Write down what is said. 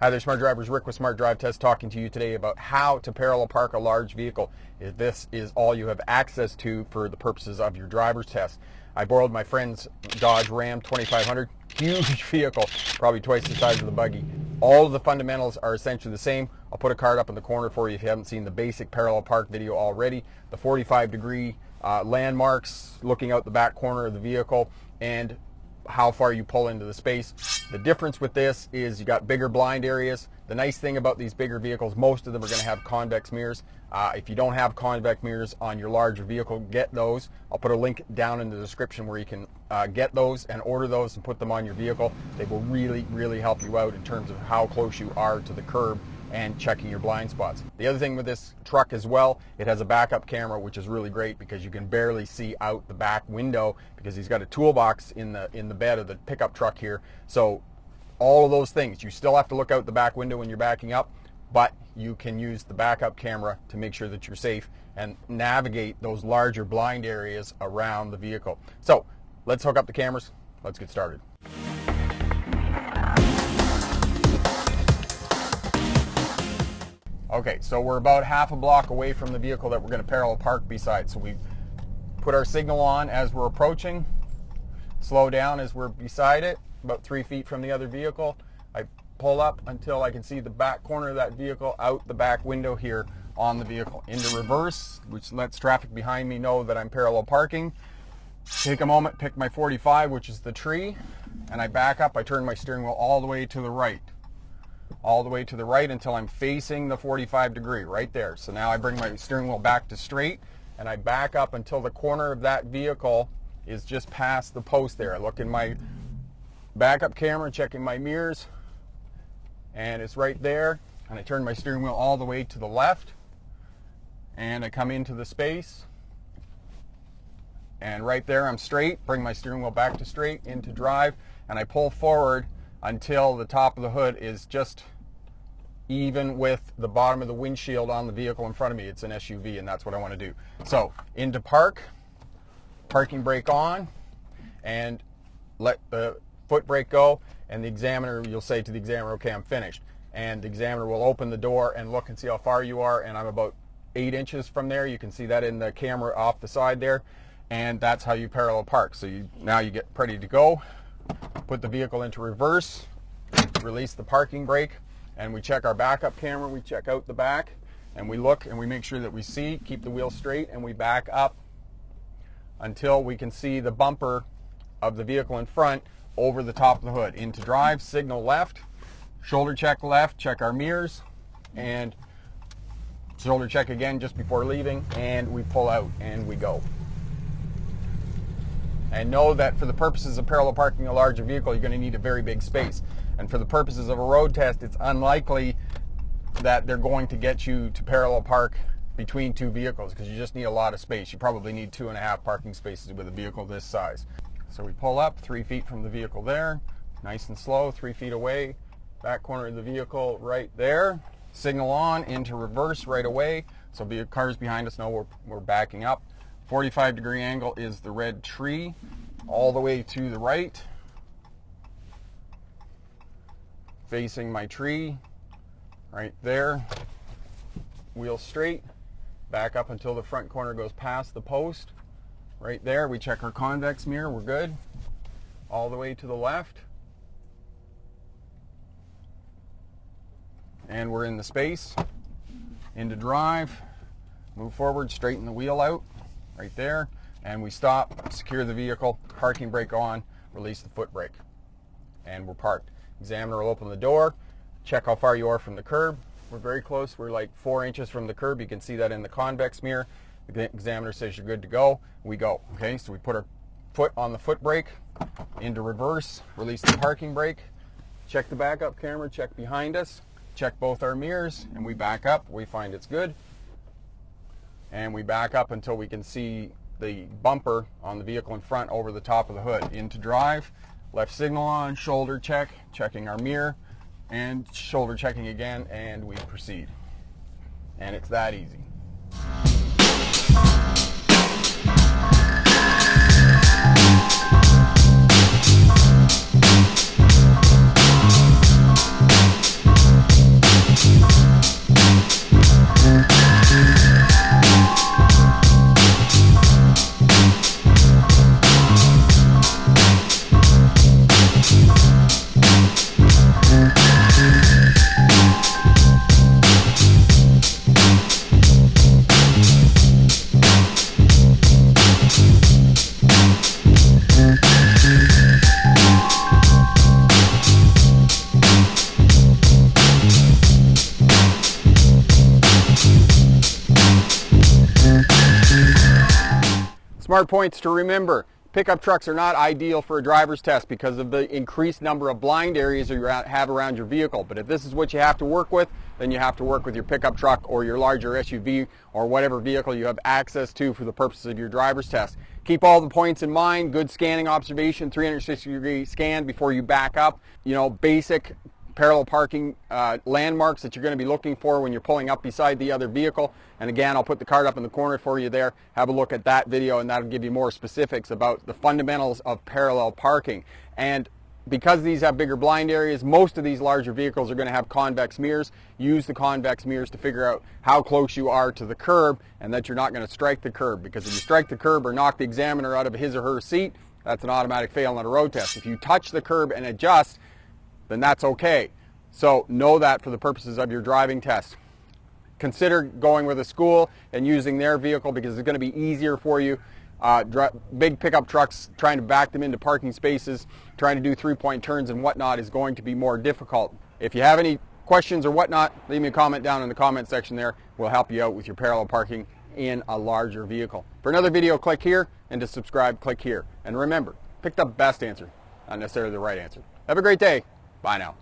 Hi there, Smart Drivers. Rick with Smart Drive Test talking to you today about how to parallel park a large vehicle. If this is all you have access to for the purposes of your driver's test. I borrowed my friend's Dodge Ram 2500, huge vehicle, probably twice the size of the buggy. All of the fundamentals are essentially the same. I'll put a card up in the corner for you if you haven't seen the basic parallel park video already. The 45-degree landmarks, looking out the back corner of the vehicle, and how far you pull into the space. The difference with this is you got bigger blind areas. The nice thing about these bigger vehicles, most of them are going to have convex mirrors. If you don't have convex mirrors on your larger vehicle, get those. I'll put a link down in the description where you can get those and order those and put them on your vehicle. They will really help you out in terms of how close you are to the curb and checking your blind spots. The other thing with this truck as well, it has a backup camera, which is really great because you can barely see out the back window because he's got a toolbox in the bed of the pickup truck here. So all of those things, you still have to look out the back window when you're backing up, but you can use the backup camera to make sure that you're safe and navigate those larger blind areas around the vehicle. So let's hook up the cameras. Let's get started. Okay, so we're about half a block away from the vehicle that we're going to parallel park beside. So we put our signal on as we're approaching, slow down as we're beside it, about 3 feet from the other vehicle. I pull up until I can see the back corner of that vehicle out the back window here on the vehicle. Into reverse, which lets traffic behind me know that I'm parallel parking. Take a moment, pick my 45, which is the tree, and I back up. I turn my steering wheel all the way to the right. All the way to the right until I'm facing the 45-degree, right there. So now I bring my steering wheel back to straight, and I back up until the corner of that vehicle is just past the post there. I look in my backup camera, checking my mirrors, and it's right there. And I turn my steering wheel all the way to the left, and I come into the space. And right there, I'm straight. Bring my steering wheel back to straight, into drive, and I pull forward until the top of the hood is just even with the bottom of the windshield on the vehicle in front of me. It's an SUV, and that's what I want to do. So into park, parking brake on, and let the foot brake go, and the examiner, you'll say to the examiner, okay, I'm finished. And the examiner will open the door and look and see how far you are, and I'm about 8 inches from there. You can see that in the camera off the side there, and that's how you parallel park. So now you get ready to go. Put the vehicle into reverse, release the parking brake, and we check our backup camera. We check out the back, and we look and we make sure that we see, keep the wheel straight, and we back up until we can see the bumper of the vehicle in front over the top of the hood. Into drive, signal left, shoulder check left, check our mirrors, and shoulder check again just before leaving, and we pull out and we go. And know that for the purposes of parallel parking a larger vehicle, you're going to need a very big space. And for the purposes of a road test, it's unlikely that they're going to get you to parallel park between two vehicles because you just need a lot of space. You probably need 2.5 parking spaces with a vehicle this size. So we pull up 3 feet from the vehicle there, nice and slow, 3 feet away, back corner of the vehicle right there. Signal on, into reverse right away, so cars behind us know we're backing up. 45-degree angle is the red tree, all the way to the right, facing my tree right there. Wheel straight, back up until the front corner goes past the post right there. We check our convex mirror, we're good. All the way to the left, and we're in the space. Into drive, move forward, straighten the wheel out right there, and we stop, secure the vehicle, parking brake on, release the foot brake, and we're parked. Examiner will open the door, check how far you are from the curb. We're very close. We're like 4 inches from the curb. You can see that in the convex mirror. The examiner says you're good to go. We go. Okay, so we put our foot on the foot brake, into reverse, release the parking brake, check the backup camera, check behind us, check both our mirrors, and we back up. We find it's good. And we back up until we can see the bumper on the vehicle in front over the top of the hood. Into drive, left signal on, shoulder check, checking our mirror, and shoulder checking again, and we proceed. And it's that easy. Smart points to remember. Pickup trucks are not ideal for a driver's test because of the increased number of blind areas you have around your vehicle. But if this is what you have to work with, then you have to work with your pickup truck or your larger SUV or whatever vehicle you have access to for the purposes of your driver's test. Keep all the points in mind. Good scanning observation, 360-degree scan before you back up. Basic parallel parking landmarks that you're going to be looking for when you're pulling up beside the other vehicle. And again, I'll put the card up in the corner for you there. Have a look at that video and that'll give you more specifics about the fundamentals of parallel parking. And because these have bigger blind areas, most of these larger vehicles are going to have convex mirrors. Use the convex mirrors to figure out how close you are to the curb and that you're not going to strike the curb, because if you strike the curb or knock the examiner out of his or her seat, that's an automatic fail on a road test. If you touch the curb and adjust, then that's okay. So know that for the purposes of your driving test. Consider going with a school and using their vehicle because it's going to be easier for you. Big pickup trucks, trying to back them into parking spaces, trying to do three-point turns and whatnot is going to be more difficult. If you have any questions or whatnot, leave me a comment down in the comment section there. We'll help you out with your parallel parking in a larger vehicle. For another video, click here, and to subscribe, click here. And remember, pick the best answer, not necessarily the right answer. Have a great day. Bye now.